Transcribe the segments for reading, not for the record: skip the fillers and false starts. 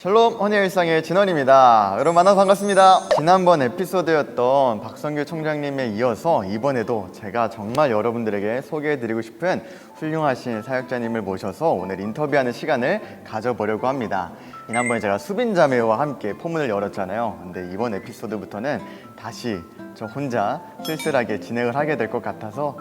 샬롬 헌의 일상의 진원입니다. 여러분 만나서 반갑습니다. 지난번 에피소드였던 박성규 총장님에 이어서 이번에도 제가 정말 여러분들에게 소개해드리고 싶은 훌륭하신 사역자님을 모셔서 오늘 인터뷰하는 시간을 가져보려고 합니다. 지난번에 제가 수빈자매와 함께 포문을 열었잖아요. 근데 이번 에피소드부터는 다시 저 혼자 쓸쓸하게 진행을 하게 될 것 같아서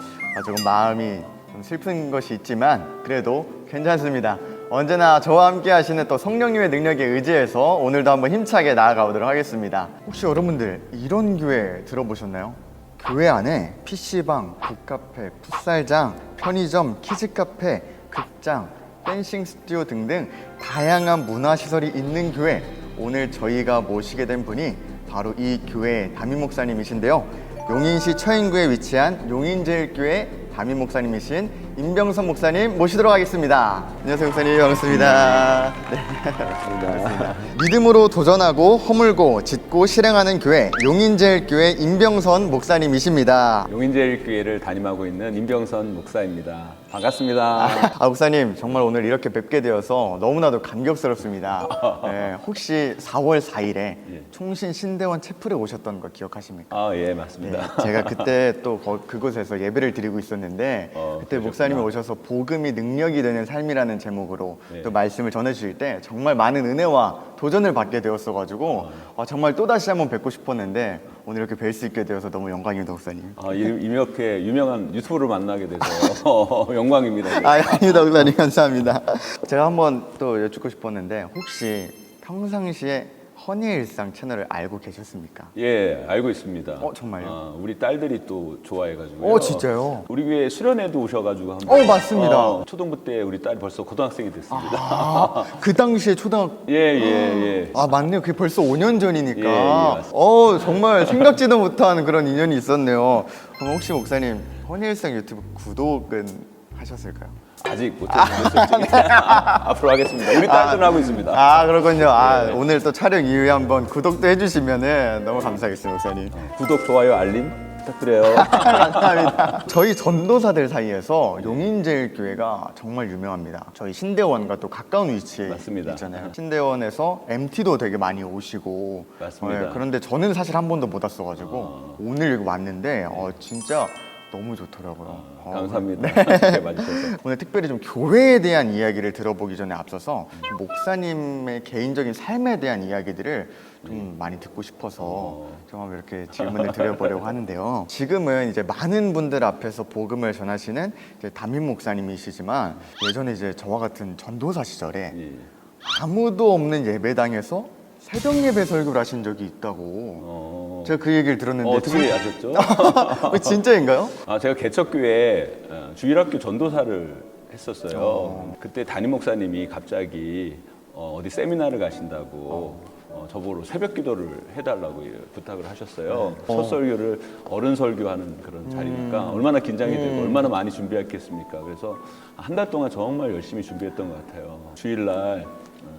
조금 마음이 좀 슬픈 것이 있지만 그래도 괜찮습니다. 언제나 저와 함께 하시는 또 성령님의 능력에 의지해서 오늘도 한번 힘차게 나아가 보도록 하겠습니다. 혹시 여러분들 이런 교회 들어보셨나요? 교회 안에 PC방, 북카페, 풋살장, 편의점, 키즈카페, 극장, 댄싱 스튜디오 등등 다양한 문화시설이 있는 교회. 오늘 저희가 모시게 된 분이 바로 이 교회의 담임 목사님이신데요. 용인시 처인구에 위치한 용인제일교회 담임 목사님이신 임병선 목사님 모시도록 하겠습니다. 안녕하세요, 목사님. 반갑습니다. 네. 반갑습니다. 믿음으로 도전하고 허물고 짓고 실행하는 교회 용인제일교회 임병선 목사님이십니다. 용인제일교회를 담임하고 있는 임병선 목사입니다. 반갑습니다. 목사님 정말 오늘 이렇게 뵙게 되어서 너무나도 감격스럽습니다. 네, 혹시 4월 4일에 총신 신대원 채플에 오셨던 거 기억하십니까? 예, 맞습니다. 네, 제가 그때 또 그곳에서 예배를 드리고 있었는데 그때 그러셨구나. 목사님이 오셔서 복음이 능력이 되는 삶이라는 제목으로 또 말씀을 전해주실 때 정말 많은 은혜와 도전을 받게 되었어가지고 정말 또다시 한번 뵙고 싶었는데 오늘 이렇게 뵐 수 있게 되어서 너무 영광입니다, 목사님. 이렇게 유명한 유튜브를 만나게 돼서 영광입니다. 아닙니다, 목사님. 감사합니다. 제가 한번 또 여쭙고 싶었는데 혹시 평상시에 헌의 일상 채널을 알고 계셨습니까? 예, 알고 있습니다. 정말요? 우리 딸들이 또 좋아해가지고요. 진짜요? 우리 교회 수련회도 오셔가지고 한번. 맞습니다. 초등부 때 우리 딸이 벌써 고등학생이 됐습니다. 그 당시에 초등학교 예. 맞네요. 그게 벌써 5년 전이니까. 예, 맞습니다. 정말 생각지도 못한 그런 인연이 있었네요. 그럼 혹시 목사님 헌일상 유튜브 구독은 하셨을까요? 아직 못했는데 앞으로 하겠습니다. 우리 딸들은 하고 있습니다. 그렇군요. 네. 오늘 또 촬영 이후에 한번 구독도 해주시면은 너무 감사하겠습니다, 목사님. 구독, 좋아요, 알림 부탁드려요. 감사합니다. 저희 전도사들 사이에서 용인제일교회가 정말 유명합니다. 저희 신대원과 또 가까운 위치에 맞습니다. 있잖아요. 신대원에서 MT도 되게 많이 오시고 맞습니다. 그런데 저는 사실 한 번도 못 왔어가지고 오늘 여기 왔는데 진짜 너무 좋더라고요. 감사합니다. 이렇게 봐주셔서. 오늘 특별히 좀 교회에 대한 이야기를 들어보기 전에 앞서서 좀 목사님의 개인적인 삶에 대한 이야기들을 좀 많이 듣고 싶어서 좀 한번 이렇게 질문을 드려보려고 하는데요. 지금은 이제 많은 분들 앞에서 복음을 전하시는 이제 담임 목사님이시지만 예전에 이제 저와 같은 전도사 시절에 예. 아무도 없는 예배당에서 새벽 예배 설교를 하신 적이 있다고 제가 그 얘기를 들었는데 어떻게 아셨죠? 진짜인가요? 제가 개척교회 주일학교 전도사를 했었어요. 그때 담임 목사님이 갑자기 어디 세미나를 가신다고 저보고 새벽 기도를 해달라고 부탁을 하셨어요. 첫 설교를 어른 설교하는 그런 자리니까 얼마나 긴장이 되고 얼마나 많이 준비했겠습니까. 그래서 한 달 동안 정말 열심히 준비했던 것 같아요. 주일날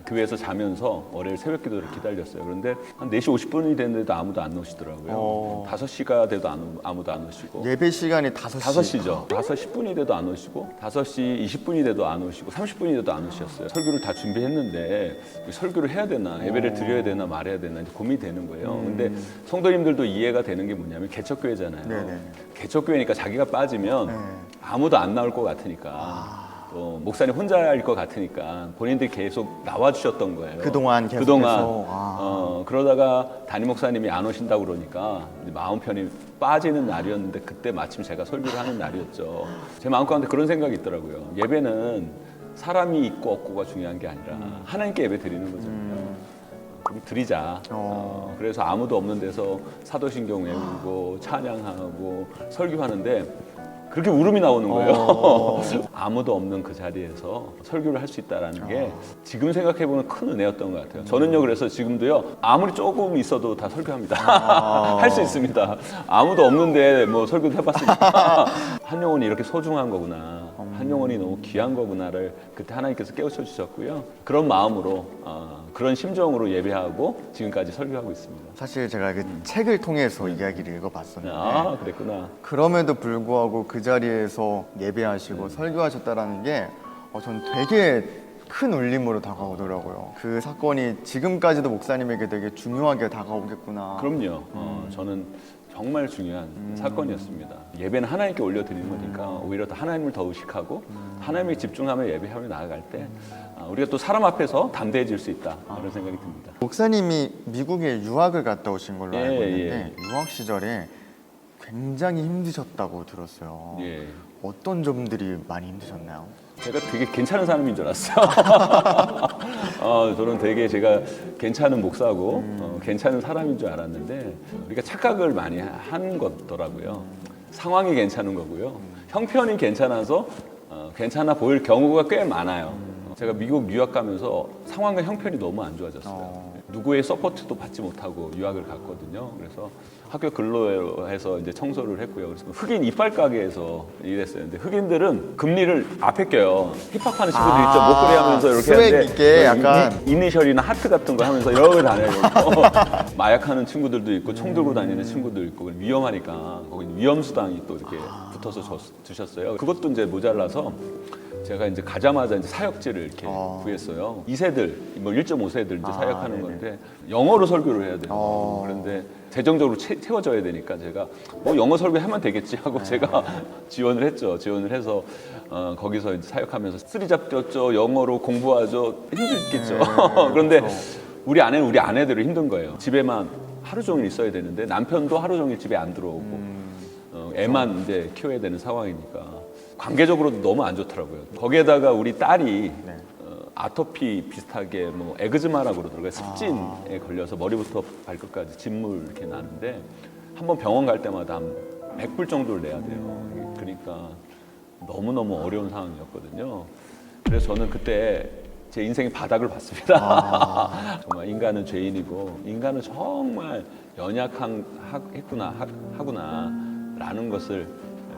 교회에서 자면서 월요일 새벽 기도를 기다렸어요. 그런데 한 4시 50분이 됐는데도 아무도 안 오시더라고요. 5시가 돼도 아무도 안 오시고. 예배 시간이 5시. 5시죠. 5시 10분이 돼도 안 오시고 5시 20분이 돼도 안 오시고 30분이 돼도 안 오셨어요. 설교를 다 준비했는데 설교를 해야 되나 예배를 드려야 되나 말해야 되나 이제 고민이 되는 거예요. 근데 성도님들도 이해가 되는 게 뭐냐면 개척교회잖아요. 네네. 개척교회니까 자기가 빠지면 아무도 안 나올 것 같으니까 또 목사님 혼자일 것 같으니까 본인들이 계속 나와주셨던 거예요. 그동안 그러다가 담임 목사님이 안 오신다고 그러니까 마음 편히 빠지는 날이었는데 그때 마침 제가 설교를 하는 날이었죠. 제 마음 가운데 그런 생각이 있더라고요. 예배는 사람이 있고 없고가 중요한 게 아니라 하나님께 예배 드리는 거잖아요. 그럼 드리자. 그래서 아무도 없는 데서 사도신경 외우고 찬양하고 설교하는데 그렇게 울음이 나오는 거예요. 아무도 없는 그 자리에서 설교를 할 수 있다는 게 지금 생각해보면 큰 은혜였던 것 같아요. 저는요, 그래서 지금도요, 아무리 조금 있어도 다 설교합니다. 할 수 있습니다. 아무도 없는데 뭐 설교도 해봤으니까 한 영혼이 이렇게 소중한 거구나. 한 영혼이 너무 귀한 거구나를 그때 하나님께서 깨우쳐 주셨고요. 그런 마음으로 그런 심정으로 예배하고 지금까지 설교하고 있습니다. 사실 제가 그 책을 통해서 이야기를 읽어봤었는데 그랬구나. 그럼에도 불구하고 그 자리에서 예배하시고 설교하셨다라는 게 전 되게 큰 울림으로 다가오더라고요. 그 사건이 지금까지도 목사님에게 되게 중요하게 다가오겠구나. 그럼요. 저는 정말 중요한 사건이었습니다. 예배는 하나님께 올려드리는 거니까 오히려 더 하나님을 더 의식하고 하나님에 집중하며 예배하며 나아갈 때 우리가 또 사람 앞에서 담대해질 수 있다 이런 생각이 듭니다. 목사님이 미국에 유학을 갔다 오신 걸로 알고 예, 있는데 유학 시절에 굉장히 힘드셨다고 들었어요. 예. 어떤 점들이 많이 힘드셨나요? 제가 되게 괜찮은 사람인 줄 알았어요. 저는 되게 제가 괜찮은 목사고 괜찮은 사람인 줄 알았는데 우리가 착각을 많이 한 거더라고요. 상황이 괜찮은 거고요. 형편이 괜찮아서 괜찮아 보일 경우가 꽤 많아요. 제가 미국 유학 가면서 상황과 형편이 너무 안 좋아졌어요. 누구의 서포트도 받지 못하고 유학을 갔거든요. 그래서 학교 근로해서 이제 청소를 했고요. 그래서 흑인 이빨 가게에서 일했어요. 근데 흑인들은 금리를 앞에 껴요. 힙합하는 친구들 있죠. 목걸이 하면서 이렇게 스웩 하는데 있게 약간. 이니셜이나 하트 같은 거 하면서 여러 개 다녀요. 마약하는 친구들도 있고 총 들고 다니는 친구도 있고 위험하니까 거기 위험수당이 또 이렇게 붙어서 주셨어요. 그것도 이제 모자라서 제가 이제 가자마자 이제 사역지를 이렇게 구했어요. 2세들, 뭐 1.5세들 이제 사역하는 건데 영어로 설교를 해야 돼요. 그런데 재정적으로 채워져야 되니까 제가 뭐 영어 설교하면 되겠지 하고 제가 지원을 했죠. 지원을 해서 거기서 이제 사역하면서 쓰리잡혔죠. 영어로 공부하죠. 힘들겠죠. 그런데 우리 아내는 우리 아내대로 힘든 거예요. 집에만 하루 종일 있어야 되는데 남편도 하루 종일 집에 안 들어오고 애만 이제 키워야 되는 상황이니까. 관계적으로도 너무 안 좋더라고요. 거기에다가 우리 딸이 아토피 비슷하게 뭐 에그즈마라고 그러더라고요. 습진에 걸려서 머리부터 발끝까지 진물 이렇게 나는데 한번 병원 갈 때마다 한 100불 정도를 내야 돼요. 그러니까 너무너무 어려운 상황이었거든요. 그래서 저는 그때 제 인생의 바닥을 봤습니다. 정말 인간은 죄인이고 인간은 정말 연약했구나 하구나라는 것을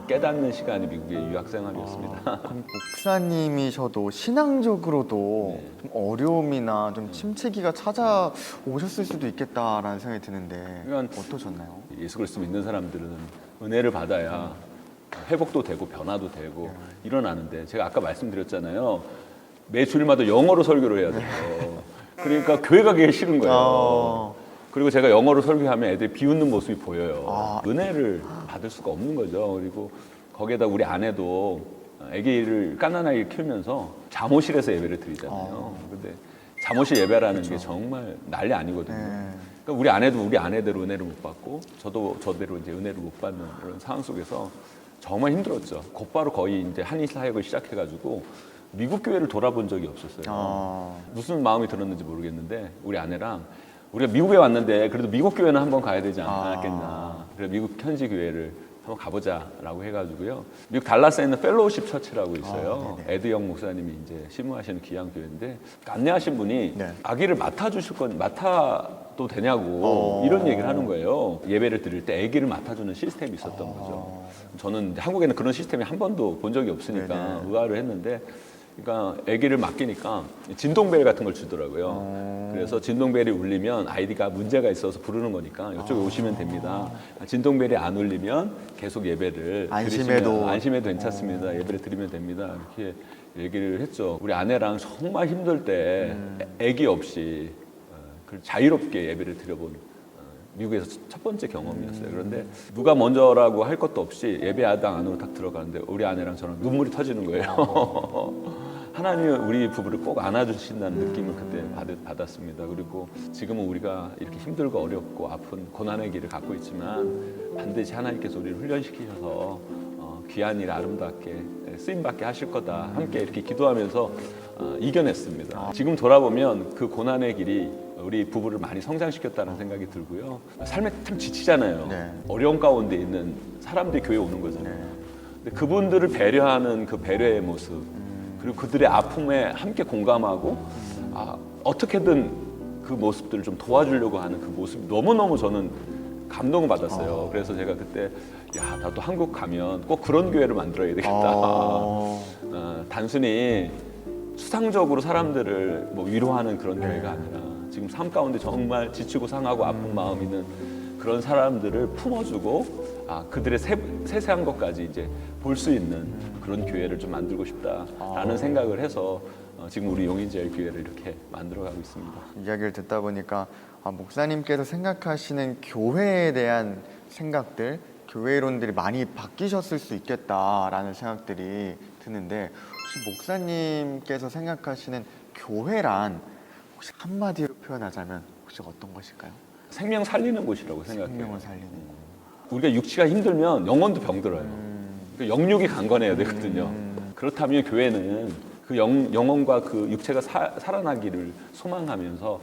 깨닫는 시간이 미국의 유학 생활이었습니다. 그럼 목사님이셔도 신앙적으로도 좀 어려움이나 좀 침체기가 찾아오셨을 수도 있겠다라는 생각이 드는데 그러니까 어떠셨나요? 예수 그리스도 믿는 사람들은 은혜를 받아야 회복도 되고 변화도 되고 일어나는데 제가 아까 말씀드렸잖아요. 매 주일마다 영어로 설교를 해야 돼요. 그러니까 교회 가기 싫은 거예요. 그리고 제가 영어로 설교하면 애들이 비웃는 모습이 보여요. 은혜를 받을 수가 없는 거죠. 그리고 거기에다 우리 아내도 아기를 갓난아이를 키우면서 잠옷실에서 예배를 드리잖아요. 근데 잠옷실 예배라는 게 정말 난리 아니거든요. 그러니까 우리 아내도 우리 아내대로 은혜를 못 받고 저도 저대로 이제 은혜를 못 받는 그런 상황 속에서 정말 힘들었죠. 곧바로 거의 이제 한인 사역을 시작해가지고 미국 교회를 돌아본 적이 없었어요. 무슨 마음이 들었는지 모르겠는데 우리 아내랑 우리가 미국에 왔는데 그래도 미국 교회는 한번 가야 되지 않겠나. 그래서 미국 현지 교회를 한번 가보자라고 해가지고요. 미국 달라스에 있는 펠로우십 처치라고 있어요. 에드 영 목사님이 이제 심무하시는 귀한 교회인데 안내하신 분이 아기를 맡아도 되냐고 이런 얘기를 하는 거예요. 예배를 드릴 때 아기를 맡아주는 시스템이 있었던 거죠. 저는 한국에는 그런 시스템이 한 번도 본 적이 없으니까 의아를 했는데 그러니까 아기를 맡기니까 진동벨 같은 걸 주더라고요. 그래서 진동벨이 울리면 아이디가 문제가 있어서 부르는 거니까 이쪽에 오시면 됩니다. 진동벨이 안 울리면 계속 예배를 안심해도 괜찮습니다. 예배를 드리면 됩니다. 이렇게 얘기를 했죠. 우리 아내랑 정말 힘들 때 아기 없이 자유롭게 예배를 드려본 미국에서 첫 번째 경험이었어요. 그런데 누가 먼저라고 할 것도 없이 예배야당 안으로 딱 들어가는데 우리 아내랑 저는 눈물이 터지는 거예요. 하나님이 우리 부부를 꼭 안아주신다는 느낌을 그때 받았습니다. 그리고 지금은 우리가 이렇게 힘들고 어렵고 아픈 고난의 길을 갖고 있지만 반드시 하나님께서 우리를 훈련시키셔서 귀한 일 아름답게 쓰임받게 하실 거다. 함께 이렇게 기도하면서 이겨냈습니다. 지금 돌아보면 그 고난의 길이 우리 부부를 많이 성장시켰다는 생각이 들고요. 삶에 참 지치잖아요. 어려운 가운데 있는 사람들이 교회에 오는 거잖아요. 근데 그분들을 배려하는 그 배려의 모습 그리고 그들의 아픔에 함께 공감하고 어떻게든 그 모습들을 좀 도와주려고 하는 그 모습이 너무너무 저는 감동을 받았어요. 그래서 제가 그때 나도 한국 가면 꼭 그런 교회를 만들어야 되겠다. 단순히 수상적으로 사람들을 뭐 위로하는 그런 교회가 아니라 지금 삶 가운데 정말 지치고 상하고 아픈 마음 있는 그런 사람들을 품어주고 그들의 세세한 것까지 이제 볼 수 있는 그런 교회를 좀 만들고 싶다라는 생각을 해서 지금 우리 용인제일교회를 이렇게 만들어가고 있습니다. 이야기를 듣다 보니까 목사님께서 생각하시는 교회에 대한 생각들, 교회론들이 많이 바뀌셨을 수 있겠다라는 생각들이 드는데, 혹시 목사님께서 생각하시는 교회란 혹시 한마디로 표현하자면 혹시 어떤 것일까요? 생명 살리는 곳이라고 생각해요. 생명을 살리는 곳. 우리가 육체가 힘들면 영혼도 병들어요. 그러니까 영육이 강건해야 되거든요. 그렇다면 교회는 그 영혼과 그 육체가 살아나기를 소망하면서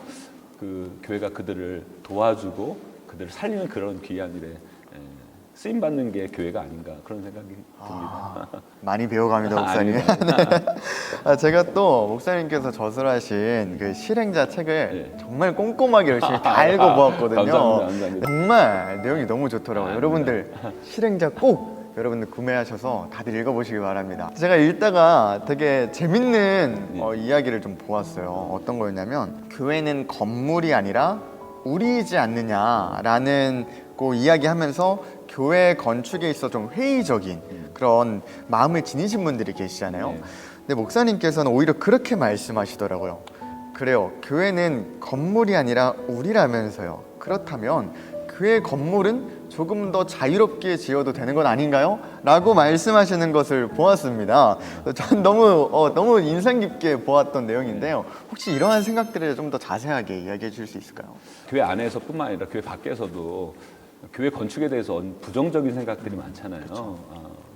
그 교회가 그들을 도와주고 그들을 살리는 그런 귀한 일에 쓰임 받는 게 교회가 아닌가 그런 생각이 듭니다. 많이 배워갑니다, 목사님. 네. 제가 또 목사님께서 저술하신 그 실행자 책을 정말 꼼꼼하게 열심히 다 읽어보았거든요. 감사합니다. 정말 내용이 너무 좋더라고요. 여러분들 실행자 꼭 여러분들 구매하셔서 다들 읽어보시기 바랍니다. 제가 읽다가 되게 재밌는 이야기를 좀 보았어요. 어떤 거였냐면, 교회는 건물이 아니라 우리이지 않느냐라는 거 이야기하면서 교회 건축에 있어 좀 회의적인 그런 마음을 지니신 분들이 계시잖아요. 근데 목사님께서는 오히려 그렇게 말씀하시더라고요. 그래요, 교회는 건물이 아니라 우리라면서요. 그렇다면 교회 건물은 조금 더 자유롭게 지어도 되는 건 아닌가요? 라고 말씀하시는 것을 보았습니다. 전 너무 인상 깊게 보았던 내용인데요. 혹시 이러한 생각들을 좀 더 자세하게 이야기해 주실 수 있을까요? 교회 안에서뿐만 아니라 교회 밖에서도 교회 건축에 대해서 부정적인 생각들이 많잖아요.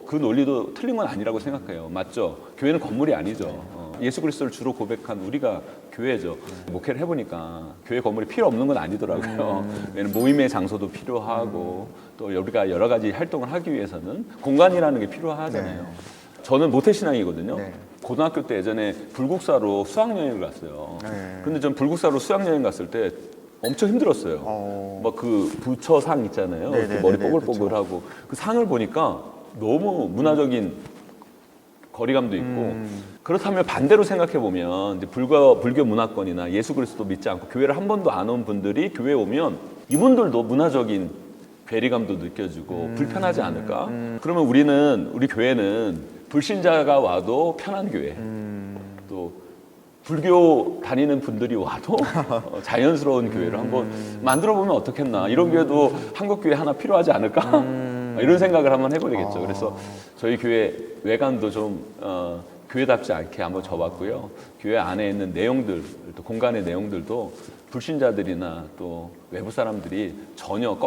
그 논리도 틀린 건 아니라고 생각해요. 맞죠? 교회는 건물이 아니죠. 예수 그리스도를 주로 고백한 우리가 교회죠. 목회를 해보니까 교회 건물이 필요 없는 건 아니더라고요. 왜냐면 모임의 장소도 필요하고 또 우리가 여러 가지 활동을 하기 위해서는 공간이라는 게 필요하잖아요. 저는 모태신앙이거든요. 고등학교 때 예전에 불국사로 수학여행을 갔어요. 근데 전 불국사로 수학여행 갔을 때 엄청 힘들었어요. 막 그 부처상 있잖아요. 그 머리 뽀글뽀글하고 그 상을 보니까 너무 문화적인 거리감도 있고, 그렇다면 반대로 생각해 보면 이제 불교 문화권이나 예수 그리스도 믿지 않고 교회를 한 번도 안 온 분들이 교회에 오면 이분들도 문화적인 괴리감도 느껴지고 불편하지 않을까? 그러면 우리 교회는 불신자가 와도 편한 교회, 또 불교 다니는 분들이 와도 자연스러운 교회를 한번 만들어 보면 어떻겠나, 이런 교회도 한국 교회 하나 필요하지 않을까, 이런 생각을 한번 해보겠죠. 그래서 저희 교회 외관도 좀 교회답지 않게 한번 접었고요. 교회 안에 있는 내용들, 또 공간의 내용들도 불신자들이나 또 외부 사람들이 전혀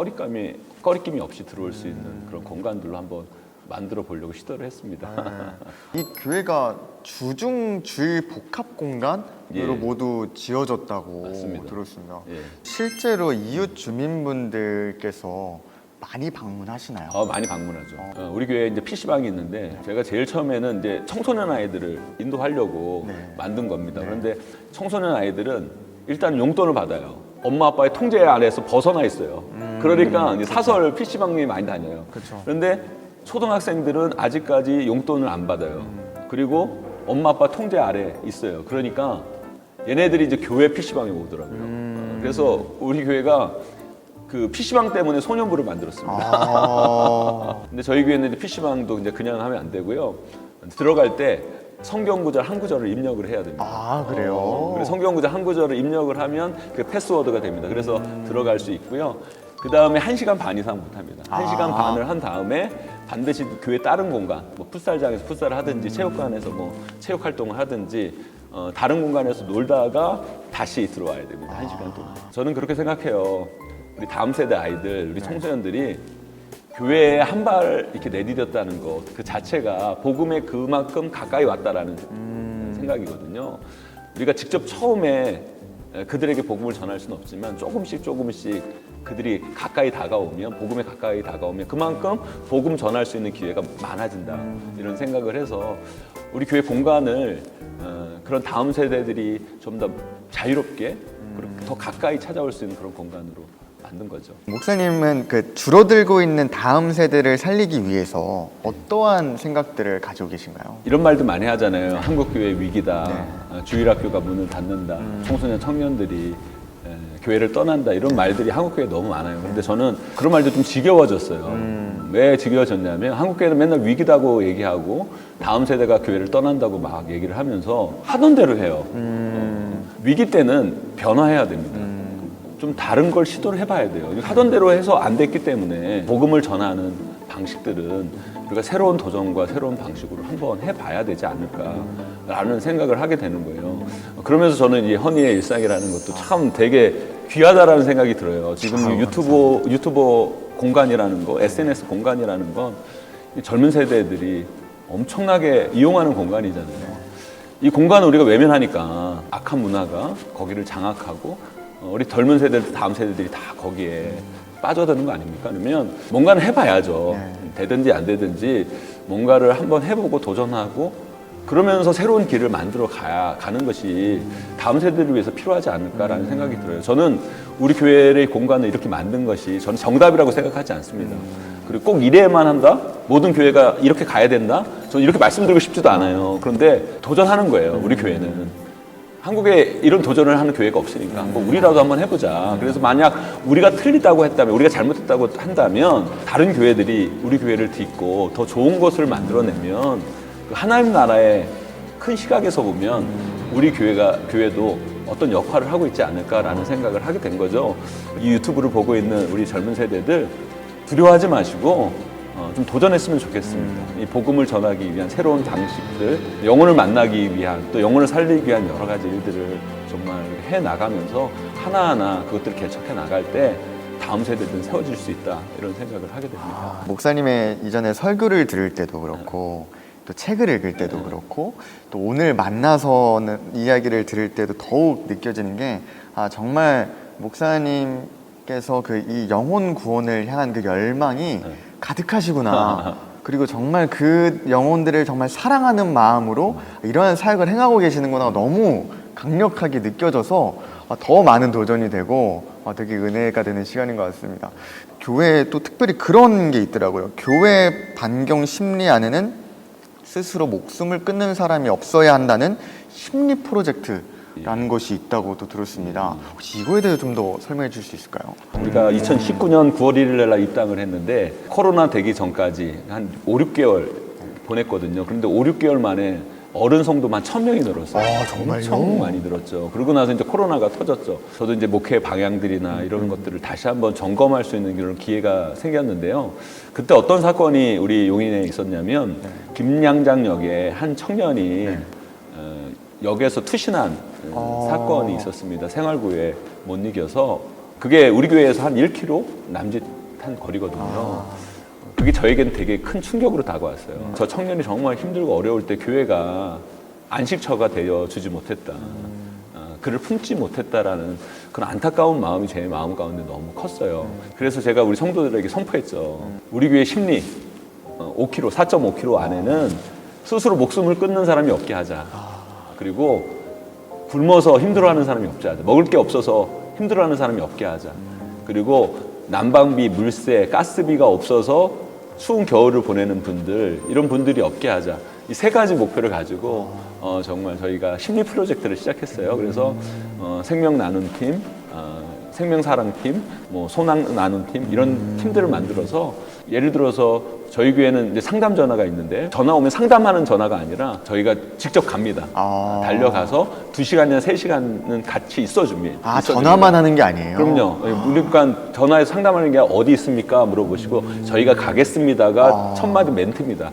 꺼리낌이 없이 들어올 수 있는 그런 공간들로 한번 만들어 보려고 시도를 했습니다. 이 교회가 주중주일 복합 공간으로 모두 지어졌다고 맞습니다. 들었습니다. 예. 실제로 이웃 주민분들께서 많이 방문하시나요? 많이 방문하죠. 우리 교회에 이제 PC방이 있는데 제가 제일 처음에는 이제 청소년 아이들을 인도하려고 만든 겁니다. 그런데 청소년 아이들은 일단 용돈을 받아요. 엄마 아빠의 통제 아래에서 벗어나 있어요. 그러니까 이제 사설 PC방에 많이 다녀요. 그런데 초등학생들은 아직까지 용돈을 안 받아요. 그리고 엄마 아빠 통제 아래 있어요. 그러니까 얘네들이 이제 교회 PC방에 오더라고요. 그래서 우리 교회가 그 PC방 때문에 소년부를 만들었습니다. 근데 저희 교회는 이제 PC방도 이제 그냥 하면 안 되고요. 들어갈 때 성경 구절 한 구절을 입력을 해야 됩니다. 그래요? 그래서 성경 구절 한 구절을 입력을 하면 그 패스워드가 됩니다. 그래서 들어갈 수 있고요. 그 다음에 1시간 반 이상 못 합니다. 1시간 반을 한 다음에 반드시 교회 다른 공간, 뭐 풋살장에서 풋살을 하든지 체육관에서 뭐 체육 활동을 하든지 다른 공간에서 놀다가 다시 들어와야 됩니다. 1시간 동안. 저는 그렇게 생각해요. 우리 다음 세대 아이들, 우리 청소년들이 교회에 한 발 이렇게 내디뎠다는 것, 그 자체가 복음에 그만큼 가까이 왔다라는 생각이거든요. 우리가 직접 처음에 그들에게 복음을 전할 수는 없지만 조금씩 그들이 가까이 다가오면, 복음에 가까이 다가오면 그만큼 복음 전할 수 있는 기회가 많아진다, 이런 생각을 해서 우리 교회 공간을 그런 다음 세대들이 좀 더 자유롭게 더 가까이 찾아올 수 있는 그런 공간으로 만든 거죠. 목사님은 그 줄어들고 있는 다음 세대를 살리기 위해서 어떠한 생각들을 가지고 계신가요? 이런 말도 많이 하잖아요. 한국 교회 위기다. 주일학교가 문을 닫는다. 청소년 청년들이 교회를 떠난다 이런 말들이 한국 교회에 너무 많아요. 그런데 저는 그런 말도 좀 지겨워졌어요. 왜 지겨워졌냐면 한국 교회는 맨날 위기다고 얘기하고 다음 세대가 교회를 떠난다고 막 얘기를 하면서 하던 대로 해요. 위기 때는 변화해야 됩니다. 좀 다른 걸 시도를 해봐야 돼요. 하던 대로 해서 안 됐기 때문에 복음을 전하는 방식들은 우리가 새로운 도전과 새로운 방식으로 한번 해봐야 되지 않을까라는 생각을 하게 되는 거예요. 그러면서 저는 이 허니의 일상이라는 것도 참 되게 귀하다라는 생각이 들어요. 지금 유튜버 공간이라는 거, SNS 공간이라는 건 젊은 세대들이 엄청나게 이용하는 공간이잖아요. 이 공간을 우리가 외면하니까 악한 문화가 거기를 장악하고 우리 젊은 세대들, 다음 세대들이 다 거기에 빠져드는 거 아닙니까? 그러면 뭔가는 해봐야죠. 되든지 안 되든지 뭔가를 한번 해보고 도전하고 그러면서 새로운 길을 만들어 가는 것이 다음 세대를 위해서 필요하지 않을까라는 생각이 들어요. 저는 우리 교회의 공간을 이렇게 만든 것이 저는 정답이라고 생각하지 않습니다. 그리고 꼭 이래야만 한다? 모든 교회가 이렇게 가야 된다? 저는 이렇게 말씀드리고 싶지도 않아요. 그런데 도전하는 거예요, 우리 교회는. 한국에 이런 도전을 하는 교회가 없으니까 뭐 우리라도 한번 해보자. 그래서 만약 우리가 틀리다고 했다면, 우리가 잘못했다고 한다면 다른 교회들이 우리 교회를 딛고 더 좋은 것을 만들어내면 하나님 나라의 큰 시각에서 보면 우리 교회도 어떤 역할을 하고 있지 않을까라는 생각을 하게 된 거죠. 이 유튜브를 보고 있는 우리 젊은 세대들 두려워하지 마시고 좀 도전했으면 좋겠습니다. 이 복음을 전하기 위한 새로운 방식들, 영혼을 만나기 위한, 또 영혼을 살리기 위한 여러 가지 일들을 정말 해나가면서 하나하나 그것들을 개척해 나갈 때 다음 세대들은 세워질 수 있다, 이런 생각을 하게 됩니다. 목사님의 이전에 설교를 들을 때도 그렇고 또 책을 읽을 때도 그렇고 또 오늘 만나서는 이야기를 들을 때도 더욱 느껴지는 게 정말 목사님께서 이 영혼 구원을 향한 그 열망이 가득하시구나. 그리고 정말 그 영혼들을 정말 사랑하는 마음으로 이러한 사역을 행하고 계시는구나 너무 강력하게 느껴져서 더 많은 도전이 되고 되게 은혜가 되는 시간인 것 같습니다. 교회에 또 특별히 그런 게 있더라고요. 교회 반경 심리 안에는 스스로 목숨을 끊는 사람이 없어야 한다는 심리 프로젝트라는 것이 있다고 또 들었습니다. 혹시 이거에 대해서 좀 더 설명해 줄 수 있을까요? 우리가 2019년 9월 1일 날 입당을 했는데 코로나 되기 전까지 한 5, 6개월 보냈거든요. 그런데 5, 6개월 만에 어른 성도만 1,000명이 늘었어요. 정말요? 엄청 많이 늘었죠. 그러고 나서 이제 코로나가 터졌죠. 저도 이제 목회 방향들이나 이런 것들을 다시 한번 점검할 수 있는 그런 기회가 생겼는데요. 그때 어떤 사건이 우리 용인에 있었냐면 김양장역에 한 청년이 역에서 투신한 사건이 있었습니다. 생활고에 못 이겨서 그게 우리 교회에서 한 1km 남짓한 거리거든요. 그게 저에겐 되게 큰 충격으로 다가왔어요. 저 청년이 정말 힘들고 어려울 때 교회가 안식처가 되어주지 못했다. 그를 품지 못했다라는 그런 안타까운 마음이 제 마음 가운데 너무 컸어요. 그래서 제가 우리 성도들에게 선포했죠. 우리 교회 심리 5km, 4.5km 안에는 스스로 목숨을 끊는 사람이 없게 하자. 그리고 굶어서 힘들어하는 사람이 없게 하자. 먹을 게 없어서 힘들어하는 사람이 없게 하자. 그리고 난방비, 물세, 가스비가 없어서 추운 겨울을 보내는 분들, 이런 분들이 없게 하자. 이 세 가지 목표를 가지고 정말 저희가 심리 프로젝트를 시작했어요. 그래서 생명 나눔팀, 생명사랑팀, 뭐 소낭 나눔팀 이런 팀들을 만들어서 예를 들어서 저희 교회는 이제 상담 전화가 있는데 전화 오면 상담하는 전화가 아니라 저희가 직접 갑니다. 달려가서 2시간이나 3시간은 같이 있어줍니다. 전화만 하는 게 아니에요? 그럼요. 그러니까 전화해서 상담하는 게 어디 있습니까? 물어보시고 저희가 가겠습니다가 첫 마디 멘트입니다.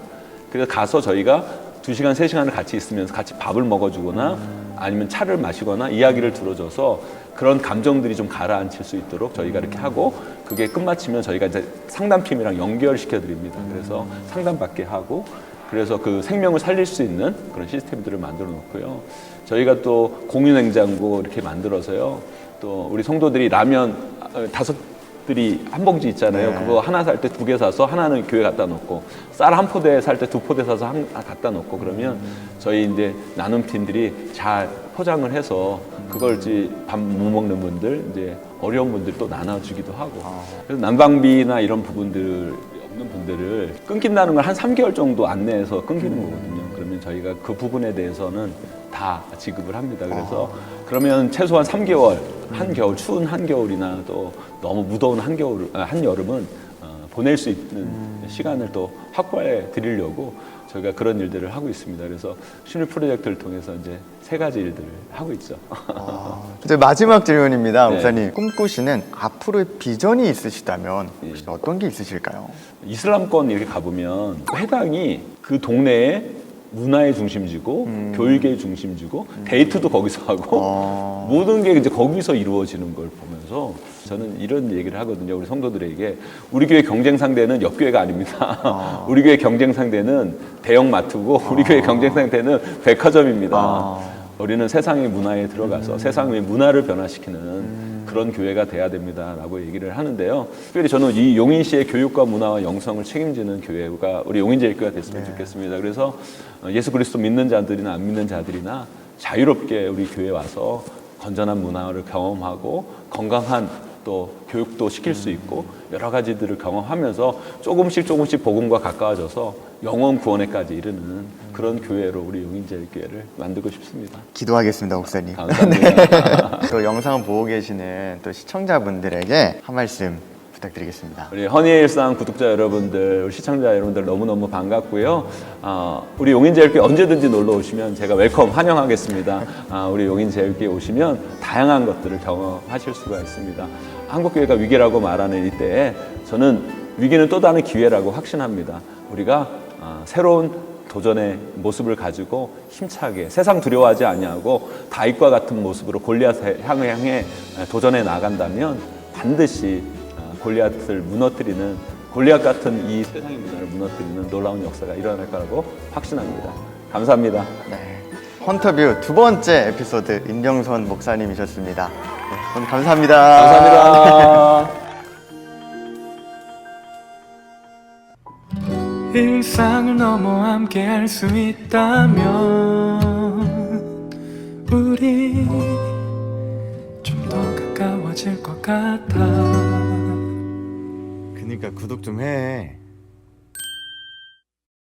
그래서 가서 저희가 2시간, 3시간을 같이 있으면서 같이 밥을 먹어주거나 아니면 차를 마시거나 이야기를 들어줘서 그런 감정들이 좀 가라앉힐 수 있도록 저희가 이렇게 하고 그게 끝마치면 저희가 이제 상담팀이랑 연결시켜 드립니다. 그래서 상담받게 하고 그래서 그 생명을 살릴 수 있는 그런 시스템들을 만들어 놓고요. 저희가 또 공유냉장고 이렇게 만들어서요. 또 우리 성도들이 라면 5들이 한 봉지 있잖아요. 네. 그거 하나 살 때 2개 사서 하나는 교회 갖다 놓고 쌀 한 포대 살 때 2포대 사서 갖다 놓고 그러면 저희 이제 나눔팀들이 잘 포장을 해서 그걸 이제 밥 못 먹는 분들, 이제 어려운 분들 또 나눠주기도 하고. 그래서 난방비나 이런 부분들 없는 분들을 끊긴다는 걸 한 3개월 정도 안내해서 끊기는 거거든요. 그러면 저희가 그 부분에 대해서는 다 지급을 합니다. 그래서 그러면 최소한 3개월 한겨울 추운 한겨울이나 또 너무 무더운 한여름은 보낼 수 있는 시간을 또 확보해 드리려고 저희가 그런 일들을 하고 있습니다. 그래서 신일 프로젝트를 통해서 이제 3가지 일들을 하고 있죠. 이제 마지막 질문입니다, 네. 목사님. 꿈꾸시는 앞으로의 비전이 있으시다면 혹시 어떤 게 있으실까요? 이슬람권 이렇게 가보면 회당이 그 동네의 문화의 중심지고 교육의 중심지고 데이트도 거기서 하고 모든 게 이제 거기서 이루어지는 걸 보면서 저는 이런 얘기를 하거든요. 우리 성도들에게 우리 교회 경쟁 상대는 옆 교회가 아닙니다. 우리 교회 경쟁 상대는 대형 마트고 우리 교회 경쟁 상대는 백화점입니다. 우리는 세상의 문화에 들어가서 세상의 문화를 변화시키는 그런 교회가 돼야 됩니다라고 얘기를 하는데요. 특별히 저는 이 용인시의 교육과 문화와 영성을 책임지는 교회가 우리 용인제일교회가 됐으면 좋겠습니다. 그래서 예수 그리스도 믿는 자들이나 안 믿는 자들이나 자유롭게 우리 교회에 와서 건전한 문화를 경험하고 건강한 또 교육도 시킬 수 있고 여러 가지들을 경험하면서 조금씩 복음과 가까워져서 영혼 구원에까지 이르는 그런 교회로 우리 용인제일교회를 만들고 싶습니다. 기도하겠습니다, 목사님. 감사합니다. 또 영상 보고 계시는 또 시청자분들에게 한 말씀 부탁드리겠습니다. 우리 허니의 일상 구독자 여러분들, 우리 시청자 여러분들 너무너무 반갑고요. 우리 용인제일교회 언제든지 놀러 오시면 제가 웰컴 환영하겠습니다. 우리 용인제일교회 오시면 다양한 것들을 경험하실 수가 있습니다. 한국교회가 위기라고 말하는 이때에 저는 위기는 또 다른 기회라고 확신합니다. 우리가 새로운 도전의 모습을 가지고 힘차게 세상 두려워하지 아니하고 다윗과 같은 모습으로 골리앗을 향해 도전해 나간다면 반드시 골리앗을 무너뜨리는 골리앗 같은 이 세상의 문화를 무너뜨리는 놀라운 역사가 일어날 거라고 확신합니다. 감사합니다. 네. 헌터뷰 2번째 에피소드 임병선 목사님이셨습니다. 네, 오늘 감사합니다. 감사합니다. 일상을 넘어 함께 할 수 있다면 우리 좀 더 가까워질 것 같아. 그니까 구독 좀 해.